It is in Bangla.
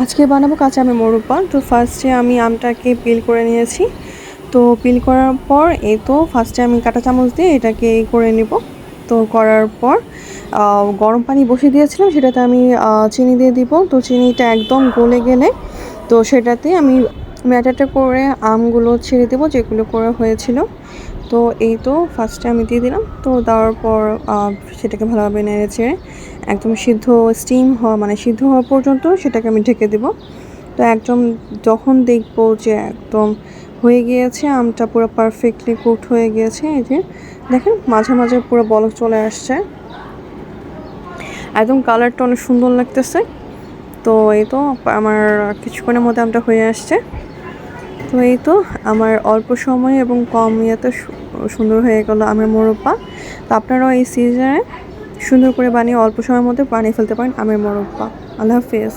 আজকে বানাবো কাঁচা আমের মোরব্বা। তো ফার্স্টে আমি আমটাকে পিল করে নিয়েছি। তো পিল করার পর এই তো ফার্স্টে আমি কাঁটা চামচ দিয়ে এটাকে করে নিব। তো করার পর গরম পানি বসিয়ে দিয়েছিলাম, সেটাতে আমি চিনি দিয়ে দিব। তো চিনিটা একদম গলে গেলে তো সেটাতে আমি ম্যাটারটা করে আমগুলো ছেড়ে দেবো যেগুলো করা হয়েছিল। তো এই তো ফার্স্টে আমি দিয়ে দিলাম। তো দেওয়ার পর সেটাকে ভালোভাবে নেড়ে চেড়ে একদম স্টিম হওয়া মানে সিদ্ধ হওয়া পর্যন্ত সেটাকে আমি ঢেকে দেবো। তো একদম যখন দেখবো যে একদম হয়ে গিয়েছে, আমটা পুরো পারফেক্টলি কুকড হয়ে গিয়েছে, এই যে দেখেন মাঝে মাঝে পুরো বলক চলে আসছে, একদম কালারটা অনেক সুন্দর লাগতেছে। তো এই তো আমার কিছুক্ষণের মধ্যে আমটা হয়ে আসছে। তো এই তো আমার অল্প সময় এবং কম ইয়েতে সুন্দর হয়ে গেল আমের মোরব্বা। তো আপনারাও এই সিজনে সুন্দর করে বানিয়ে অল্প সময়ের মধ্যে বানিয়ে ফেলতে পারেন আমের মোরব্বা। আল্লাহ হাফেজ।